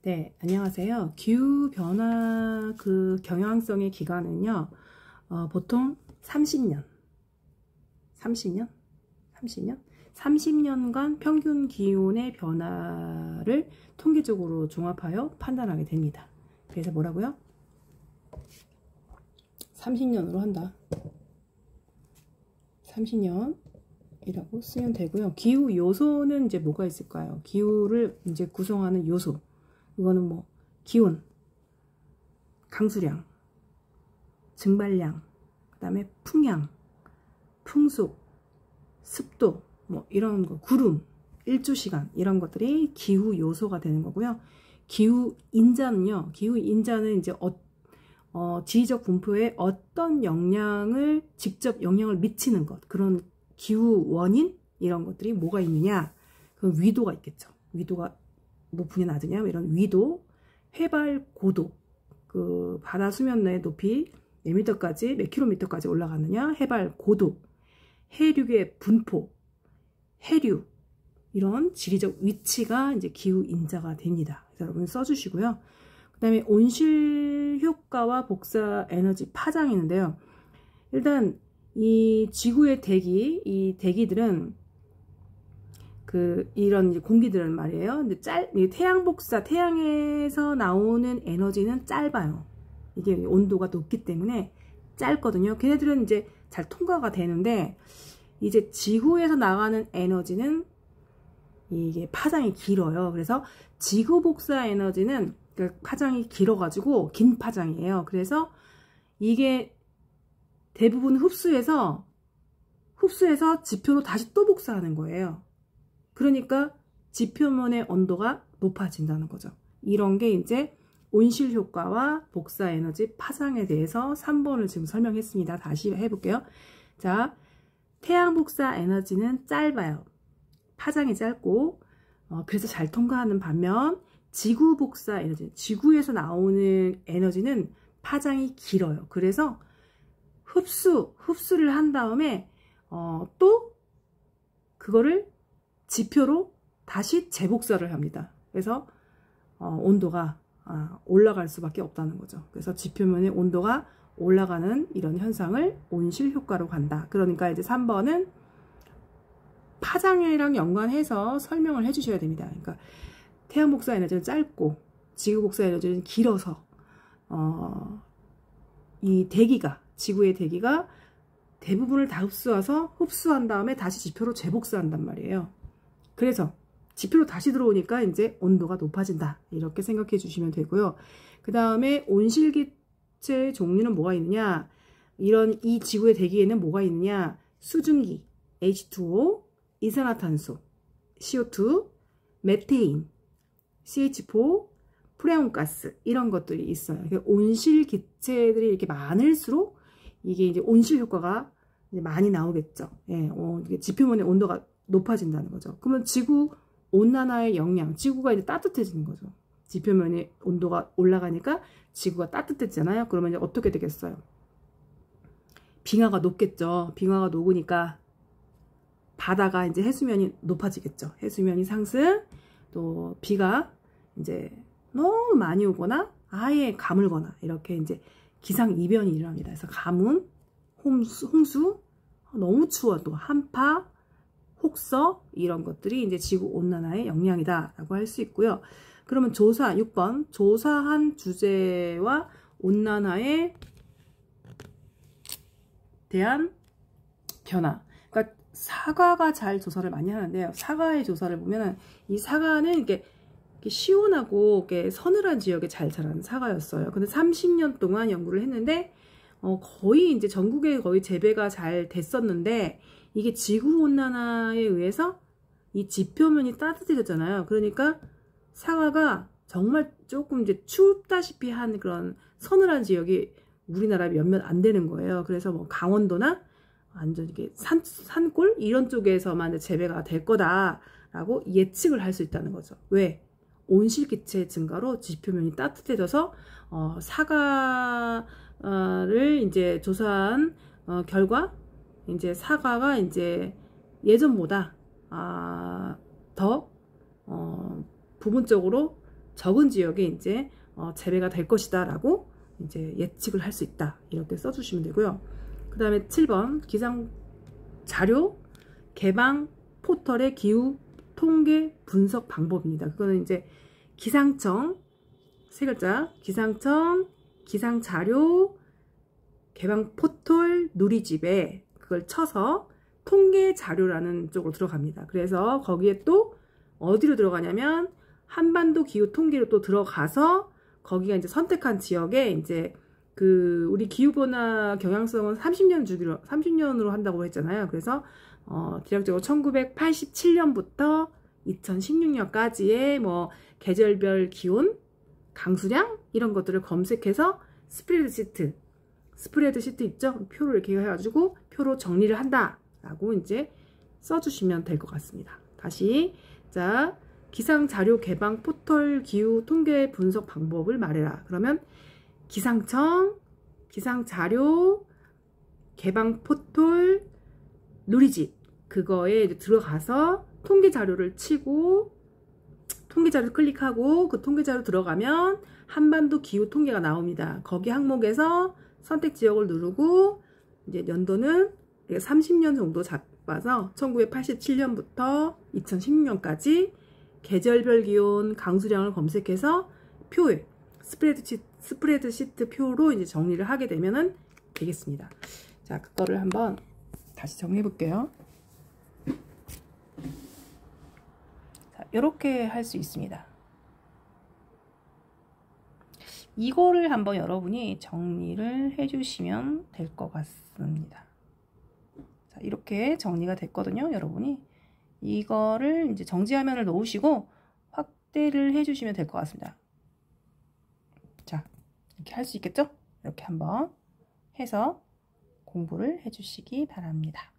네, 안녕하세요. 기후 변화 경향성의 기간은요, 보통 30년, 30년간 평균 기온의 변화를 통계적으로 종합하여 판단하게 됩니다. 그래서 뭐라고요? 30년으로 한다. 30년이라고 쓰면 되고요. 기후 요소는 이제 뭐가 있을까요? 기후를 이제 구성하는 요소. 이거는 뭐 기온, 강수량, 증발량, 그 다음에 풍향, 풍속, 습도, 뭐 이런 거, 구름, 일조시간 이런 것들이 기후 요소가 되는 거고요. 기후 인자는요. 기후 인자는 이제 지리적 분포에 어떤 직접 영향을 미치는 것, 그런 기후 원인 이런 것들이 뭐가 있느냐. 그 위도가 있겠죠. 위도가 높으냐 낮으냐 이런 위도, 해발 고도, 그 바다 수면의 높이 몇 미터까지 몇 킬로미터까지 올라가느냐, 해발 고도, 해륙의 분포, 해류 이런 지리적 위치가 이제 기후 인자가 됩니다. 그래서 여러분 써주시고요. 그 다음에 온실 효과와 복사 에너지 파장이 있는데요. 일단 이 지구의 이 대기들은 이런 이제 공기들은 말이에요. 근데 태양에서 나오는 에너지는 짧아요. 이게 온도가 높기 때문에 짧거든요. 걔네들은 이제 잘 통과가 되는데, 이제 지구에서 나가는 에너지는 이게 파장이 길어요. 그래서 지구 복사 에너지는 파장이 길어가지고 긴 파장이에요. 그래서 이게 대부분 흡수해서 지표로 다시 또 복사하는 거예요. 그러니까 지표면의 온도가 높아진다는 거죠. 이런 게 이제 온실 효과와 복사 에너지 파장에 대해서 3번을 지금 설명했습니다. 다시 해볼게요. 자, 태양 복사 에너지는 짧아요. 파장이 짧고, 그래서 잘 통과하는 반면 지구 복사 에너지, 지구에서 나오는 에너지는 파장이 길어요. 그래서 흡수를 한 다음에 또 그거를 지표로 다시 재복사를 합니다. 그래서 온도가 올라갈 수밖에 없다는 거죠. 그래서 지표면의 온도가 올라가는 이런 현상을 온실 효과로 간다. 그러니까 이제 3번은 파장이랑 연관해서 설명을 해주셔야 됩니다. 그러니까 태양 복사 에너지는 짧고 지구 복사 에너지는 길어서 이 지구의 대기가 대부분을 다 흡수한 다음에 다시 지표로 재복사한단 말이에요. 그래서 지표로 다시 들어오니까 이제 온도가 높아진다. 이렇게 생각해 주시면 되고요. 그 다음에 온실기체의 종류는 뭐가 있느냐? 이 지구의 대기에는 뭐가 있느냐? 수증기, H2O, 이산화탄소, CO2, 메테인, CH4, 프레온가스 이런 것들이 있어요. 온실기체들이 이렇게 많을수록 이게 이제 온실 효과가 이제 많이 나오겠죠. 예, 지표면의 온도가 높아진다는 거죠. 그러면 지구 온난화의 영향, 지구가 이제 따뜻해지는 거죠. 지표면의 온도가 올라가니까 지구가 따뜻해지잖아요. 그러면 이제 어떻게 되겠어요? 빙하가 녹겠죠. 빙하가 녹으니까 바다가 이제 해수면이 높아지겠죠. 해수면이 상승, 또 비가 이제 너무 많이 오거나 아예 가물거나 이렇게 이제 기상이변이 일어납니다. 그래서 가뭄, 홍수, 너무 추워도 한파, 혹서 이런 것들이 이제 지구 온난화의 영향이다 라고 할 수 있고요. 그러면 6번 조사한 주제와 온난화에 대한 변화. 그러니까 사과가 잘 조사를 많이 하는데요. 사과의 조사를 보면은 이 사과는 이렇게 시원하고 이렇게 서늘한 지역에 잘 자라는 사과였어요. 근데 30년 동안 연구를 했는데 거의 이제 전국에 거의 재배가 잘 됐었는데, 이게 지구온난화에 의해서 이 지표면이 따뜻해졌잖아요. 그러니까 사과가 정말 조금 이제 춥다시피 한 그런 서늘한 지역이 우리나라에 몇몇 안 되는 거예요. 그래서 뭐 강원도나 완전 이게 산골 이런 쪽에서만 이제 재배가 될 거다라고 예측을 할 수 있다는 거죠. 왜? 온실기체 증가로 지표면이 따뜻해져서 사과를 이제 조사한 결과 이제 사과가 이제 예전보다 더 부분적으로 적은 지역에 이제 재배가 될 것이다 라고 이제 예측을 할 수 있다. 이렇게 써주시면 되고요. 그 다음에 7번 기상 자료 개방 포털의 기후 통계 분석 방법입니다. 그거는 이제 기상청 세 글자 기상청 기상 자료 개방 포털 누리집에 그걸 쳐서 통계 자료라는 쪽으로 들어갑니다. 그래서 거기에 또 어디로 들어가냐면 한반도 기후 통계로 또 들어가서 거기가 이제 선택한 지역에 이제 그 우리 기후변화 경향성은 30년으로 한다고 했잖아요. 그래서 대략적으로 1987년부터 2016년까지의 뭐 계절별 기온, 강수량 이런 것들을 검색해서 스프레드시트 있죠? 표로 이렇게 해가지고 표로 정리를 한다라고 이제 써주시면 될 것 같습니다. 다시 자 기상자료 개방 포털 기후 통계 분석 방법을 말해라. 그러면 기상청 기상자료 개방 포털 누리집 그거에 이제 들어가서 통계 자료를 치고 통계 자료 클릭하고 그 통계 자료 들어가면 한반도 기후 통계가 나옵니다. 거기 항목에서 선택 지역을 누르고 이제 연도는 30년 정도 잡아서 1987년부터 2016년까지 계절별 기온 강수량을 검색해서 표에 스프레드시트 표로 이제 정리를 하게 되면은 되겠습니다. 자, 그거를 한번 다시 정리해 볼게요. 자, 이렇게 할 수 있습니다. 이거를 한번 여러분이 정리를 해주시면 될 것 같습니다. 자, 이렇게 정리가 됐거든요. 여러분이 이거를 이제 정지화면을 놓으시고 확대를 해주시면 될 것 같습니다. 자, 이렇게 할 수 있겠죠? 이렇게 한번 해서 공부를 해주시기 바랍니다.